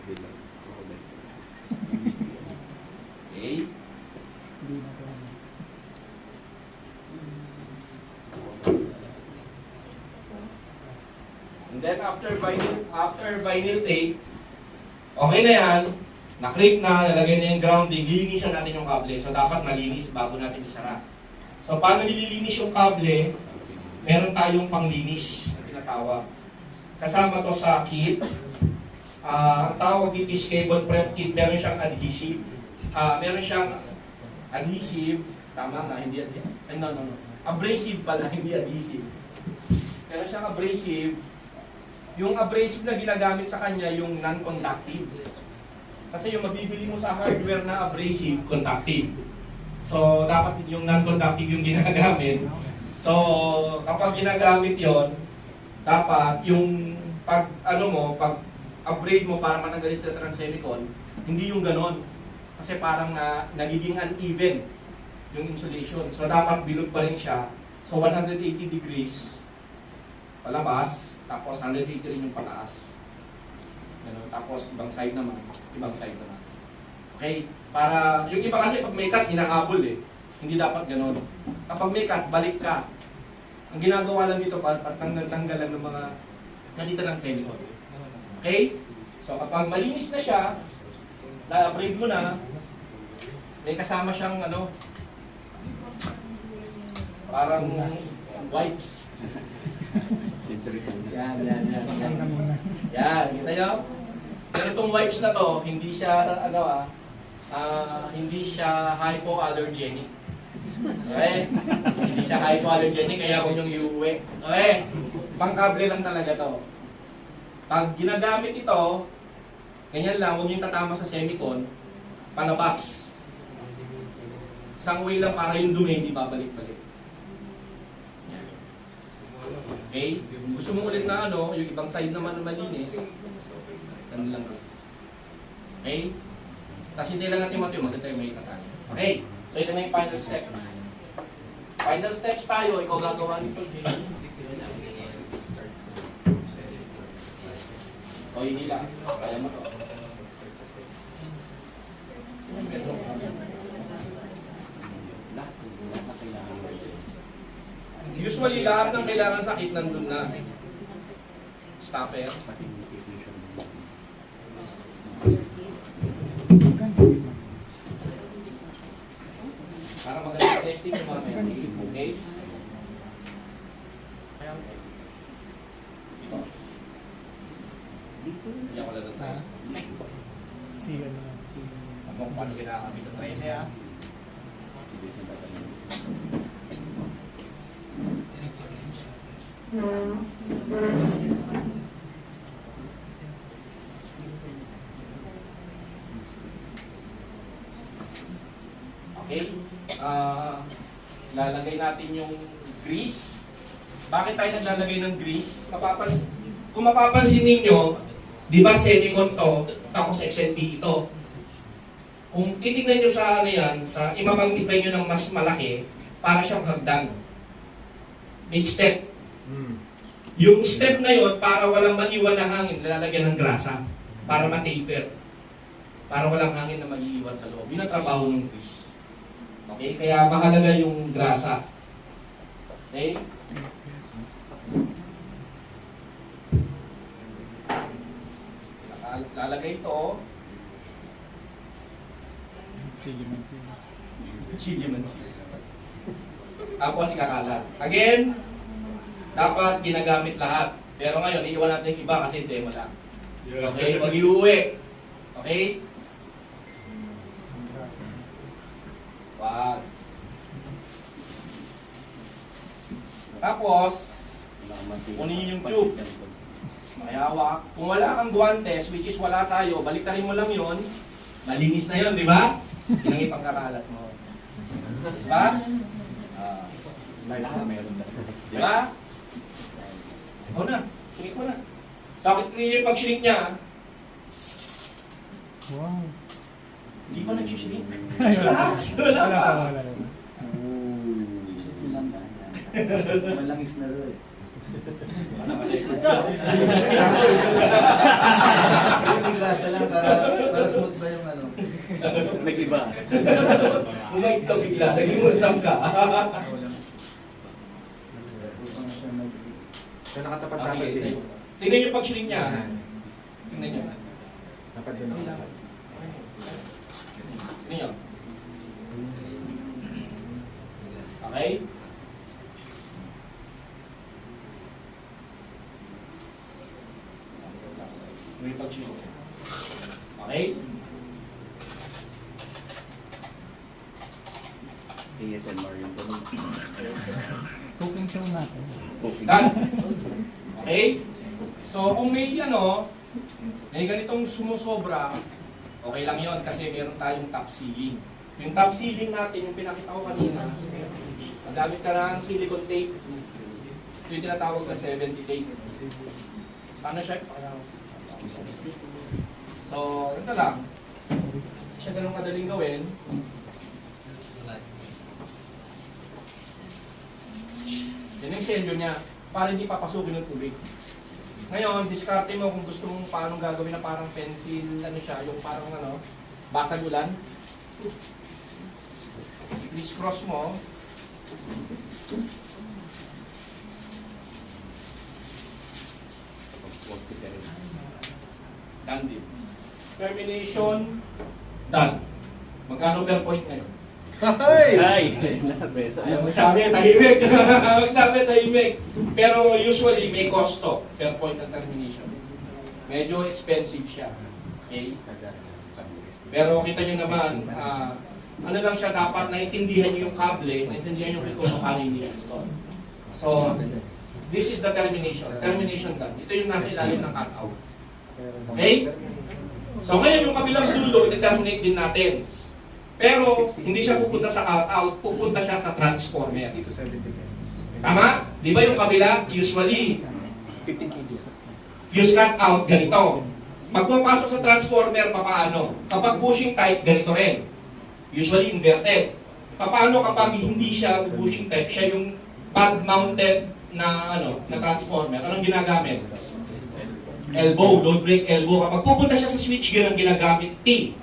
Okay. And then after vinyl tape, okay na yan, na-creep na, nalagay na yung grounding, lilinisan natin yung kable. So dapat malinis bago natin isara. So paano nililinis yung kable? Meron tayong panglinis na tinatawag. Kasama to sa kit. Ang tawag dito is cable prep kit. Meron siyang adhesive. Tama nga, hindi adhesive. Ay, no. Abrasive pala, hindi adhesive. Meron siyang abrasive. Yung abrasive na ginagamit sa kanya, yung non-conductive. Kasi yung mabibili mo sa hardware na abrasive, conductive. So, dapat yung non-conductive yung ginagamit. So, kapag ginagamit yon, dapat yung pag abrade mo para matanggalin sa semicon, hindi yung ganon. Kasi parang nagiging uneven yung insulation. So, dapat bilog pa rin siya. So, 180 degrees palabas, tapos 180 rin yung pataas. Tapos, ibang side naman. Okay? Para, yung iba kasi pag may cut, hinahabol eh. Hindi dapat ganon. Kapag may cut, balik ka. Ang ginagawa lang dito, patanggal-tanggalan ng mga ganito ng semicon. Okay? So kapag malinis na siya, na-abrade mo na, may kasama siyang parang wipes. Yan. Yan, kita nyo? Pero itong wipes na to, hindi siya, hindi siya hypoallergenic. Okay? Hindi siya hypoallergenic, kaya huwag niyong iuwi. Okay? Pangkable lang talaga to. Pag ginagamit ito, ganyan lang, huwag niyong tatama sa semicon, palabas. Isang way lang para yung dumi, hindi babalik-balik. Okay? Gusto mo ulit na yung ibang side naman na malinis, ganun lang. Okay? Tapos hindi lang natin matiyo, mag-determine na tayo. Okay? So ito na yung final steps. Final steps tayo, ikaw gagawa nito, Jamie. O, hindi lang. Kaya mo to. Usually, lahat ng kailangan sakit nandun na. Stopper. Para magandang testing yung mga kaya. Okay? Ito. Hindi ako lang ng test. Kung paano ginakamit ng test ha? Okay? Lalagay natin yung grease. Bakit tayo naglalagay ng grease? Kung mapapansin ninyo, di ba semicon to, tapos XNP ito. Kung titignan nyo sa sa imamagnify nyo ng mas malaki, para siyang hagdan. May step. Yung step na yun, para walang maiwan na hangin, lalagyan ng grasa. Para ma-taper. Para walang hangin na maiiwan sa loob. Yun ang trabaho ng grease. Okay? Kaya mahalaga yung grasa. Okay? Lalagay ito. Chilimansi. Tapos ikakalat. Again, dapat ginagamit lahat. Pero ngayon, iiwan natin yung iba kasi demo lang. Okay? Pag iuwi. Okay? Wag. Tapos, kunin yung tube. Mayawak. Kung wala kang guantes, which is wala tayo, baliktarin mo lang yon, malinis na yon, di ba? Hinangin pang kakalat mo. Di ba? Di ba? O na, shrink mo na. Sakit rin yung pag-shrink niya. Wow. Hindi pa nag-shrink. Relax, wala pa. Malangis na rin. Yung grasa lang para Nag-iba. Umait ka bigla, naging mulsam ka. So, nakatapat Ah, dapat sige, din. tingnan yung pag-shrink niya. Tingnan niyo. Dapat din ako. Tingnan niyo. Okay? May pag-shrink. Okay? ASMR yung tunog. Cooking show natin. Done. Okay? So, kung may may ganitong sumusobra, okay lang yon kasi meron tayong top sealing. Yung top sealing natin, yung pinakita ko kanina, magamit ka ng silicone tape. Ito yung tinatawag na 70 tape. Paano siya? So, ito lang. Hindi siya ganun madaling gawin. Yan yung selyo niya, para hindi papasukin ng tubig. Ngayon, diskarte mo kung gusto mong paano gagawin na parang pencil, siya, yung parang basag ulan. I-criss-cross mo. Done din. Termination, done. Magkano per point ngayon? Ay! Ayaw magsabi, tahimik. Magsabi, tahimik. Pero usually may costo per point ng termination. Medyo expensive siya. Okay? Pero kita nyo naman, ano lang siya, dapat naintindihan nyo yung kable, naintindihan nyo kung paano ini-install. So, this is the termination. Termination done. Ito yung nasa ilalim ng cutout. Okay? So, ngayon yung kabilang dulo, iti-terminate din natin. Pero, hindi siya pupunta sa cutout, pupunta siya sa transformer. Dito 70 pesos. Tama? Di ba yung kabila, usually, 15 kg. fuse cutout, ganito. Pag pumapasok sa transformer, papaano? Kapag bushing type, ganito rin. Usually inverted. Papaano kapag hindi siya bushing type, siya yung pad-mounted na na transformer? Anong ginagamit? Elbow, load break elbow. Kapag pupunta siya sa switch gear, ang ginagamit T.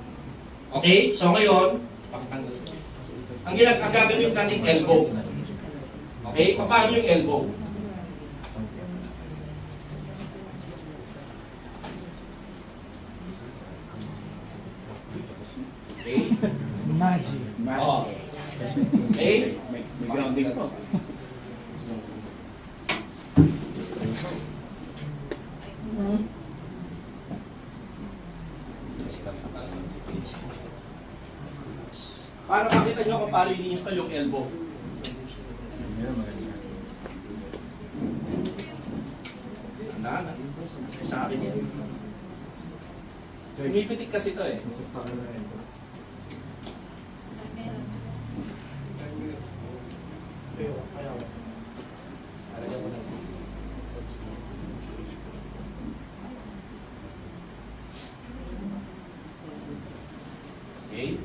Okay? So ngayon, pakitanggal ko. Ang gagawin natin elbow. Okay? Paano yung elbow? Okay? Magic. Oh. Okay? May grounding po. Para makita nyo kung paano i-install yung elbow. Tandaan, sa akin yan. Umipitik kasi ito eh. Nasa-stock na rin. Okay.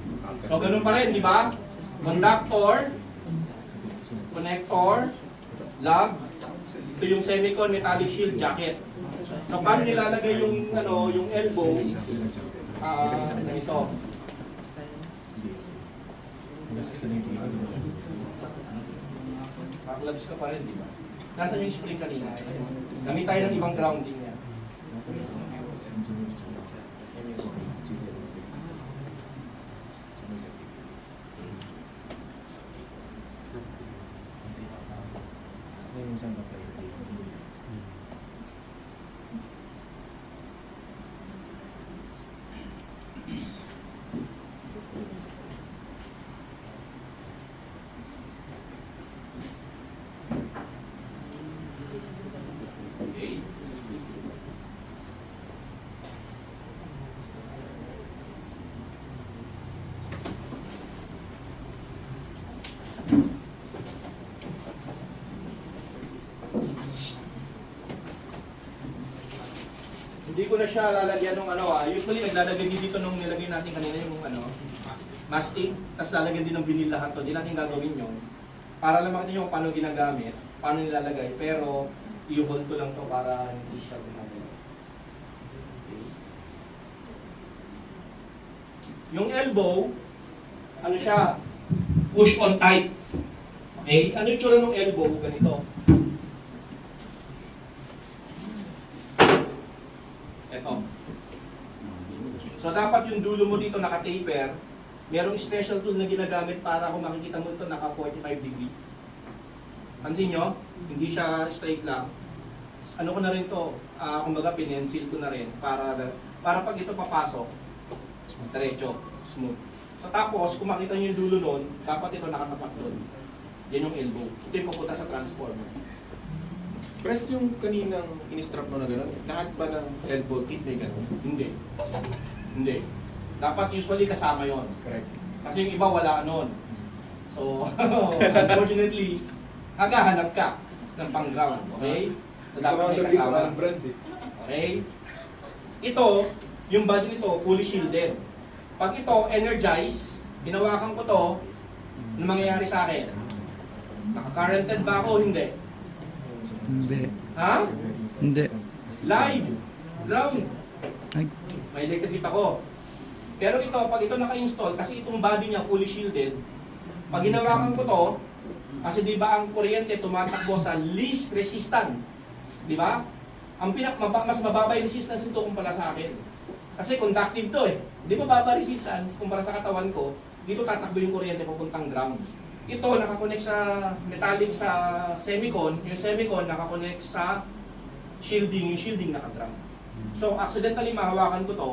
So, ganun pa rin, di ba? Conductor, connector, lug, ito yung semicon metallic shield jacket. So, paano nilalagay yung, yung elbow? Ganito. Maglabis ka pa rin, di ba? Nasaan yung spring kanina? Gamit tayo ng ibang grounding niya. Okay. Hindi ko na siya lalagyan ng usually naglalagay din dito nung nilagay natin kanina yung mastic, tapos lalagyan din ng vinyl lahat to. Hindi natin gagawin yun. Para lang makita nyo kung paano ginagamit, paano nilalagay, pero i-hold ko lang to para hindi siya gumagalaw. Okay. Yung elbow, ano siya? Push on tight. Okay? Ano yung tsura ng elbow? Ganito. Ito. So dapat yung dulo mo dito naka-taper. Merong special tool na ginagamit para kung makikita mo ito naka 45 degree. Pansin nyo? Hindi siya straight lang. Ano ko na rin to, kumbaga pinensil ko na rin para pag ito papasok, diretso, smooth. So tapos, kung makita nyo yung dulo nun, dapat ito nakatapat doon. Yan yung elbow. Ito yung pupunta sa transformer. Press yung kaninang in-strap mo na gano'n. Lahat ba ng elbow tip may gano'n? Hindi. Hindi. Dapat usually kasama yon. Correct. Kasi yung iba wala nun. So, unfortunately, hagahanap ka ng pang-ground. Okay? So, dapat may kasama. brand eh. Okay? Ito, yung body nito, fully shielded. Pag ito, energized, hinawakan ko to, ano mangyayari sa akin? Naka-currented ba ako? Hindi. Hindi. Ha? Hindi. Live. Ground. Ay, May electric ako. Pero ito, pag ito naka-install, kasi itong body niya fully shielded, pag hinawakan ko to, kasi di ba ang kuryente tumatakbo sa least resistance, di ba? Ang mas mababa yung resistance nito kumpara sa akin. Kasi conductive to eh. Di mababa resistance kumpara sa katawan ko, dito tatakbo yung kuryente papuntang ground. Ito nakakonect sa metallic sa semicon, yung semicon nakakonect sa shielding, yung shielding naka-ground. So accidentally mahawakan ko to,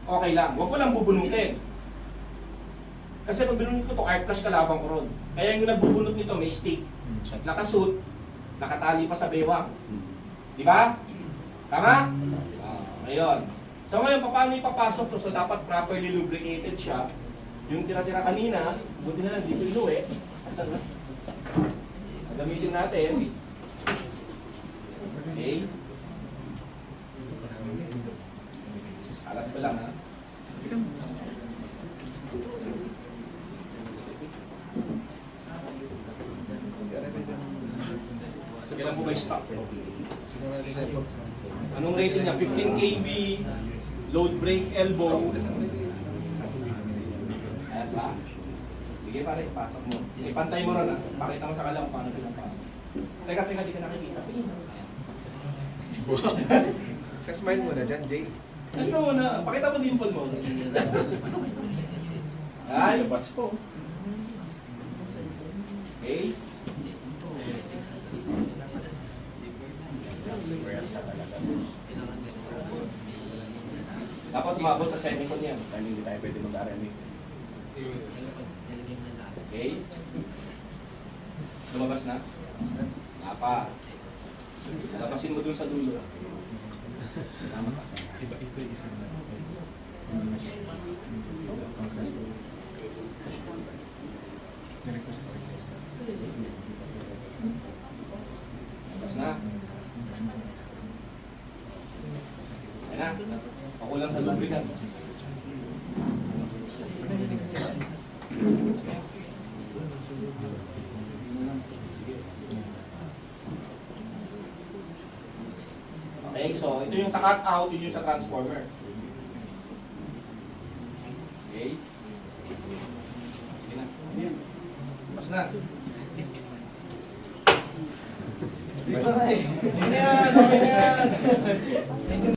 okay lang. Huwag ko lang bubunutin. Kasi pag binunot ko to, arc flash kalaban ko ron. Kaya yung nagbubunot nito may stick. Nakasuit, nakatali pa sa bewang. Di ba? Tama? Ayun. So ngayon, paano ipapasok to? So dapat properly lubricated siya. Yung tira-tira kanina, buti na lang dito inuwi. Gamitin natin. Okay. Alat ko lang ha. Kailan mo may stock? Anong rating niya? 15 kV, load brake, elbow. Ayos ba? Sige pare, pasok mo. Ipantay mo rin. Pakita mo sa kalang paano pinapasok. Teka, di ka nakikita. Sex mind mo na dyan, Jay. Ano mo na? Pakita mo dimple mo. Ay, Labas po. okay. Dapat umabot sa semicon yan. Hindi tayo pwede mag-RMA. Okay? Lumabas na? Napa. Lapasin mo dun sa dulo. Tama ka. Diba ito yung isang na. Labas na. Ayan na. Ako lang sa lubricant. Okay, so ito yung sa cut out, yun yung sa transformer. Okay. Sige na. Labas na. Di ba eh? Ayan, okay na yan.